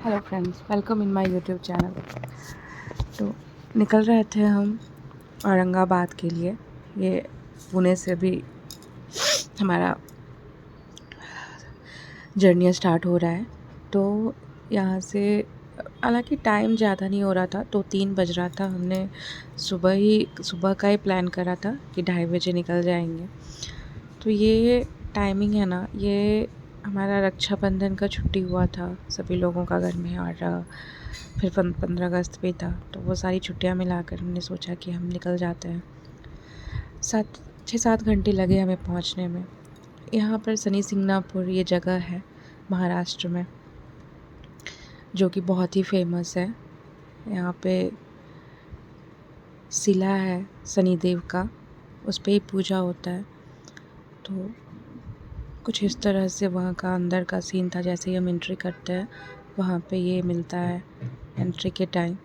Hello friends, welcome in my YouTube channel. तो निकल रहे थे हम औरंगाबाद के लिए। ये पुणे से भी हमारा जर्नी स्टार्ट हो रहा है। तो यहाँ से हालांकि टाइम ज़्यादा नहीं हो रहा था, तो 3 बज रहा था। हमने सुबह का ही प्लान करा था कि 2:30 बजे निकल जाएंगे। तो ये टाइमिंग है ना, ये हमारा रक्षाबंधन का छुट्टी हुआ था सभी लोगों का घर में, और फिर 15 अगस्त भी था। तो वो सारी छुट्टियां मिलाकर हमने सोचा कि हम निकल जाते हैं। 6-7 घंटे लगे हमें पहुंचने में। यहाँ पर शनि सिंगनापुर ये जगह है महाराष्ट्र में, जो कि बहुत ही फेमस है। यहाँ पे शिला है शनिदेव का, उस पर ही पूजा होता है। तो कुछ इस तरह से वहाँ का अंदर का सीन था। जैसे ही हम एंट्री करते हैं वहाँ पे ये मिलता है एंट्री के टाइम।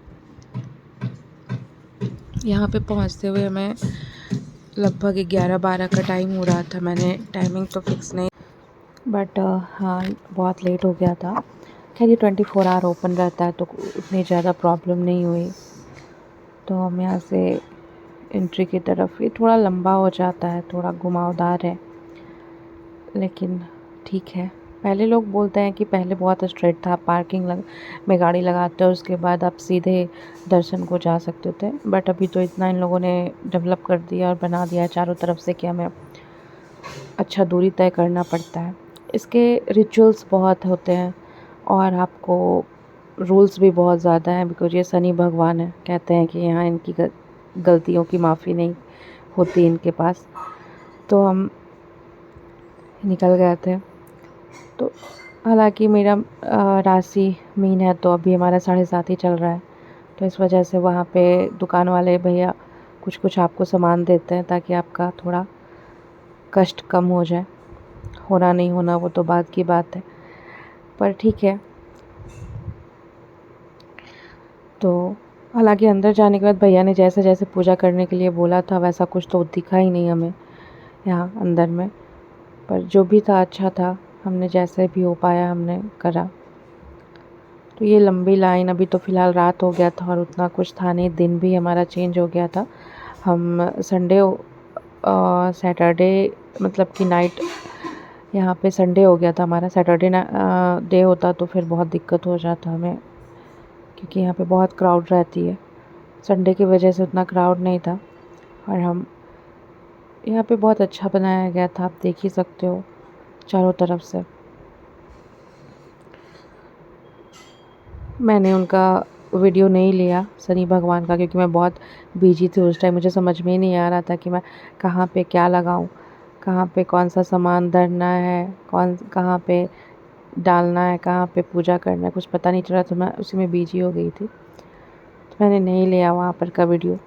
यहाँ पे पहुँचते हुए हमें लगभग 11-12 का टाइम हो रहा था। मैंने टाइमिंग तो फिक्स नहीं, बट हाँ बहुत लेट हो गया था। खैर ये 24 आवर ओपन रहता है, तो उतनी ज़्यादा प्रॉब्लम नहीं हुई। तो हम यहाँ से एंट्री की तरफ, ये थोड़ा लंबा हो जाता है, थोड़ा घुमावदार है, लेकिन ठीक है। पहले लोग बोलते हैं कि पहले बहुत स्ट्रेट था, पार्किंग में गाड़ी लगाते हो, उसके बाद आप सीधे दर्शन को जा सकते थे। बट अभी तो इतना इन लोगों ने डेवलप कर दिया और बना दिया है चारों तरफ से कि हमें अच्छा दूरी तय करना पड़ता है। इसके रिचुअल्स बहुत होते हैं और आपको रूल्स भी बहुत ज़्यादा हैं, बिकॉज ये शनि भगवान है। कहते हैं कि यहाँ इनकी गलतियों की माफ़ी नहीं होती इनके पास। तो हम निकल गए थे। तो हालांकि मेरा राशि मीन है, तो अभी हमारा 7:30 ही चल रहा है। तो इस वजह से वहाँ पे दुकान वाले भैया कुछ कुछ आपको सामान देते हैं ताकि आपका थोड़ा कष्ट कम हो जाए। होना नहीं होना वो तो बात की बात है, पर ठीक है। तो हालांकि अंदर जाने के बाद भैया ने जैसे जैसे पूजा करने के लिए बोला था वैसा कुछ तो दिखा ही नहीं हमें यहाँ अंदर में। पर जो भी था अच्छा था, हमने जैसे भी हो पाया हमने करा। तो ये लंबी लाइन, अभी तो फ़िलहाल रात हो गया था और उतना कुछ था नहीं, दिन भी हमारा चेंज हो गया था। हम सैटरडे मतलब कि नाइट, यहाँ पे संडे हो गया था हमारा। सैटरडे डे होता तो फिर बहुत दिक्कत हो जाता हमें, क्योंकि यहाँ पे बहुत क्राउड रहती है। संडे की वजह से उतना क्राउड नहीं था। और हम यहाँ पे बहुत अच्छा बनाया गया था, आप देख ही सकते हो चारों तरफ से। मैंने उनका वीडियो नहीं लिया शनि भगवान का, क्योंकि मैं बहुत बिजी थी उस टाइम। मुझे समझ में ही नहीं आ रहा था कि मैं कहाँ पे क्या लगाऊं, कहाँ पे कौन सा सामान धरना है, कहाँ पे डालना है, कहाँ पे पूजा करना है, कुछ पता नहीं चल रहा। तो मैं उसी में बिजी हो गई थी, तो मैंने नहीं लिया वहाँ पर का वीडियो।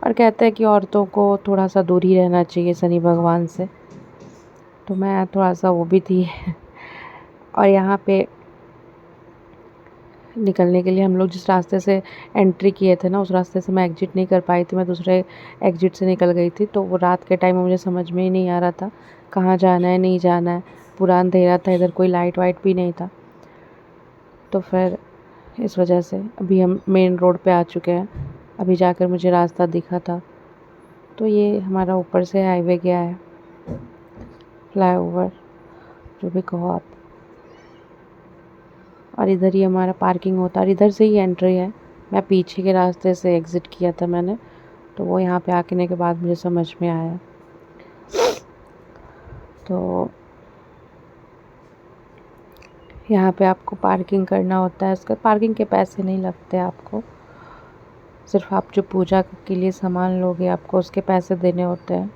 और कहते हैं कि औरतों को थोड़ा सा दूर ही रहना चाहिए शनि भगवान से, तो मैं थोड़ा सा वो भी थी। और यहाँ पे निकलने के लिए हम लोग जिस रास्ते से एंट्री किए थे ना, उस रास्ते से मैं एग्जिट नहीं कर पाई थी, मैं दूसरे एग्जिट से निकल गई थी। तो वो रात के टाइम में मुझे समझ में ही नहीं आ रहा था कहाँ जाना है नहीं जाना है। पूरा अंधेरा था, इधर कोई लाइट वाइट भी नहीं था। तो फिर इस वजह से अभी हम मेन रोड पे आ चुके हैं। अभी जाकर मुझे रास्ता दिखा था। तो ये हमारा ऊपर से हाईवे गया है, फ्लाईओवर जो भी कहो आप। और इधर ही हमारा पार्किंग होता है और इधर से ही एंट्री है। मैं पीछे के रास्ते से एग्ज़िट किया था मैंने, तो वो यहाँ पे आने के बाद मुझे समझ में आया। तो यहाँ पे आपको पार्किंग करना होता है। उसका पार्किंग के पैसे नहीं लगते आपको, सिर्फ आप जो पूजा के लिए सामान लोगे आपको उसके पैसे देने होते हैं।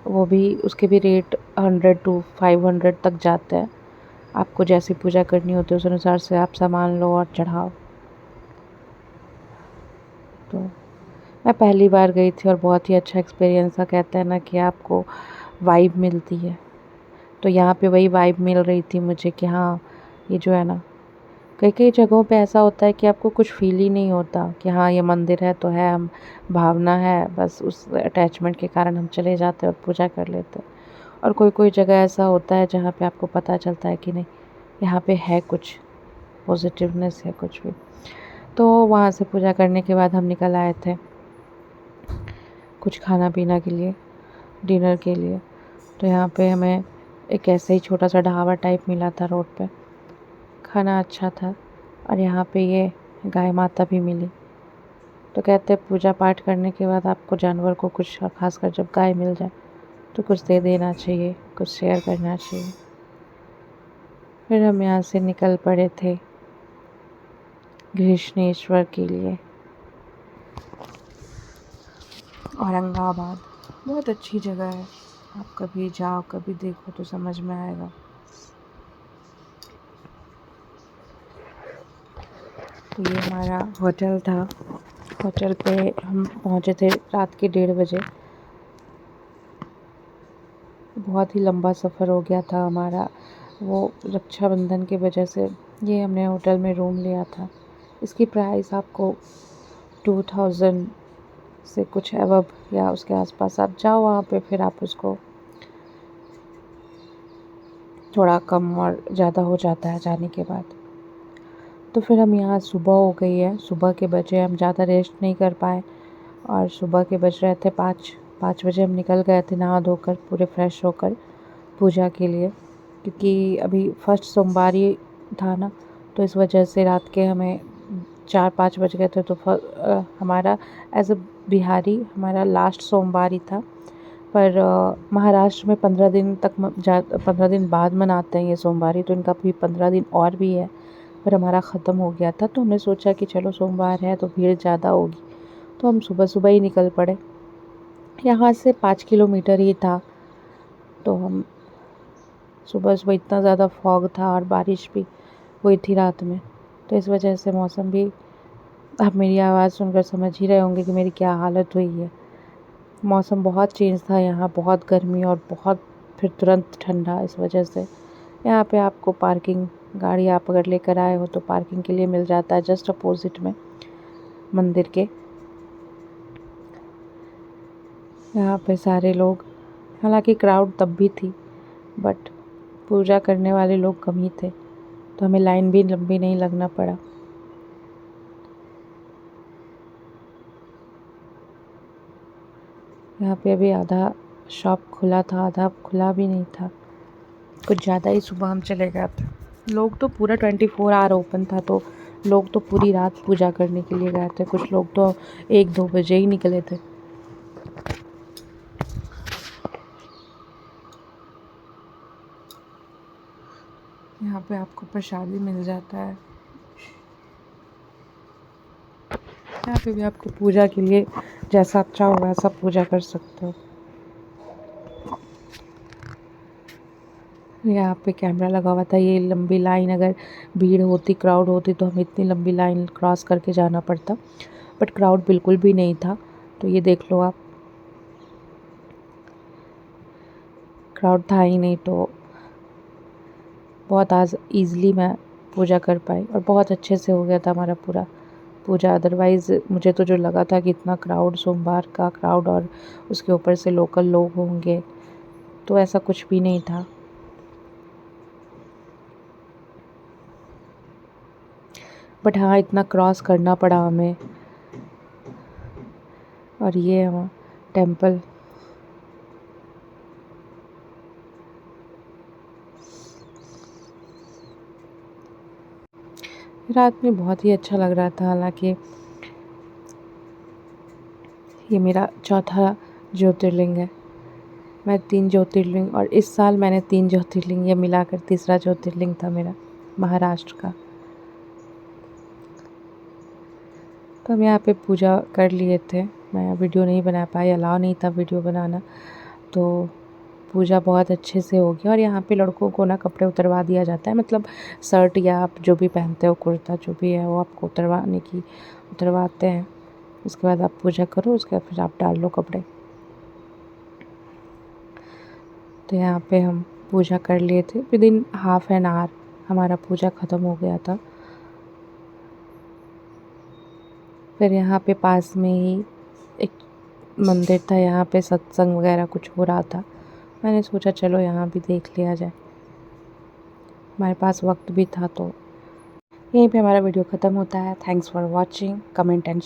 वो भी, उसके भी रेट 100 to 500 तक जाते हैं। आपको जैसी पूजा करनी होती है उस अनुसार से आप सामान लो और चढ़ाओ। तो मैं पहली बार गई थी और बहुत ही अच्छा एक्सपीरियंस था। कहते हैं ना कि आपको वाइब मिलती है, तो यहाँ पे वही वाइब मिल रही थी मुझे कि हाँ ये जो है ना, कई कई जगहों पे ऐसा होता है कि आपको कुछ फील ही नहीं होता कि हाँ ये मंदिर है तो है, हम भावना है बस, उस अटैचमेंट के कारण हम चले जाते हैं और पूजा कर लेते हैं। और कोई कोई जगह ऐसा होता है जहाँ पे आपको पता चलता है कि नहीं यहाँ पे है कुछ, पॉजिटिवनेस है कुछ भी। तो वहाँ से पूजा करने के बाद हम निकल आए थे कुछ खाना पीना के लिए, डिनर के लिए। तो यहाँ पे हमें एक ऐसे ही छोटा सा ढाबा टाइप मिला था रोड पे। खाना अच्छा था और यहाँ पे ये गाय माता भी मिली। तो कहते हैं पूजा पाठ करने के बाद आपको जानवर को कुछ, खासकर जब गाय मिल जाए तो कुछ दे देना चाहिए, कुछ शेयर करना चाहिए। फिर हम यहाँ से निकल पड़े थे घृष्णेश्वर के लिए। औरंगाबाद बहुत अच्छी जगह है, आप कभी जाओ, कभी देखो तो समझ में आएगा। तो ये हमारा होटल था। होटल पे हम पहुँचे थे रात के 1:30 बजे। बहुत ही लंबा सफ़र हो गया था हमारा, वो रक्षाबंधन की वजह से। ये हमने होटल में रूम लिया था। इसकी प्राइस आपको 2000 से कुछ अबव या उसके आसपास। आप जाओ वहाँ पे, फिर आप उसको थोड़ा कम और ज़्यादा हो जाता है जाने के बाद। तो फिर हम यहाँ, सुबह हो गई है, सुबह के बजे, हम ज़्यादा रेस्ट नहीं कर पाए और सुबह के बज रहे थे 5 बजे हम निकल गए थे नहा धोकर, पूरे फ्रेश होकर पूजा के लिए। क्योंकि अभी फर्स्ट सोमवारी था ना, तो इस वजह से रात के हमें 4-5 बज गए थे। तो हमारा एज अ बिहारी हमारा लास्ट सोमवारी था। पर महाराष्ट्र में 15 दिन तक 15 दिन बाद मनाते हैं ये सोमवारी, तो इनका भी 15 दिन और भी है। पर हमारा ख़त्म हो गया था, तो हमने सोचा कि चलो सोमवार है तो भीड़ ज़्यादा होगी, तो हम सुबह सुबह ही निकल पड़े। यहाँ से 5 किलोमीटर ही था। तो हम सुबह सुबह, इतना ज़्यादा फॉग था और बारिश भी हुई थी रात में, तो इस वजह से मौसम भी, आप मेरी आवाज़ सुनकर समझ ही रहे होंगे कि मेरी क्या हालत हुई है। मौसम बहुत चेंज था यहाँ, बहुत गर्मी और बहुत फिर तुरंत ठंडा। इस वजह से यहाँ पे आपको पार्किंग, गाड़ी आप अगर लेकर आए हो तो पार्किंग के लिए मिल जाता है जस्ट अपोजिट में मंदिर के। यहाँ पे सारे लोग, हालांकि क्राउड तब भी थी, बट पूजा करने वाले लोग कम ही थे, तो हमें लाइन भी लंबी नहीं लगना पड़ा। यहाँ पे अभी आधा शॉप खुला था, आधा खुला भी नहीं था। कुछ ज़्यादा ही सुबह हम चले गए थे। लोग तो पूरा 24 आवर ओपन था, तो लोग तो पूरी रात पूजा करने के लिए गए थे। कुछ लोग तो 1-2 बजे ही निकले थे। यहाँ पे आपको प्रसाद भी मिल जाता है। यहाँ पे भी आपको पूजा के लिए जैसा अच्छा हो वैसा पूजा कर सकते हो। यहाँ पे कैमरा लगा हुआ था। ये लंबी लाइन, अगर भीड़ होती, क्राउड होती, तो हमें इतनी लंबी लाइन क्रॉस करके जाना पड़ता, बट क्राउड बिल्कुल भी नहीं था। तो ये देख लो आप, क्राउड था ही नहीं, तो बहुत आज ईज़िली मैं पूजा कर पाई और बहुत अच्छे से हो गया था हमारा पूरा पूजा। अदरवाइज़ मुझे तो जो लगा था कि इतना क्राउड, सोमवार का क्राउड और उसके ऊपर से लोकल लोग होंगे, तो ऐसा कुछ भी नहीं था। बट हाँ, इतना क्रॉस करना पड़ा हमें। और ये है टेम्पल। रात में बहुत ही अच्छा लग रहा था। हालांकि ये मेरा चौथा ज्योतिर्लिंग है। मैं 3 ज्योतिर्लिंग, और इस साल मैंने 3 ज्योतिर्लिंग, ये मिलाकर तीसरा ज्योतिर्लिंग था मेरा, महाराष्ट्र का। तो हम यहाँ पे पूजा कर लिए थे। मैं वीडियो नहीं बना पाई, अलाउ नहीं था वीडियो बनाना। तो पूजा बहुत अच्छे से हो गया। और यहाँ पे लड़कों को ना कपड़े उतरवा दिया जाता है, मतलब शर्ट या आप जो भी पहनते हो, कुर्ता जो भी है, वो आपको उतरवाते हैं। उसके बाद आप पूजा करो, उसके बाद फिर आप डाल लो कपड़े। तो यहाँ पे हम पूजा कर लिए थे। विदिन हाफ एन आवर हमारा पूजा ख़त्म हो गया था। फिर यहाँ पे पास में ही एक मंदिर था, यहाँ पे सत्संग वगैरह कुछ हो रहा था। मैंने सोचा चलो यहाँ भी देख लिया जाए, हमारे पास वक्त भी था। तो यहीं पे हमारा वीडियो ख़त्म होता है। Thanks for watching, comment and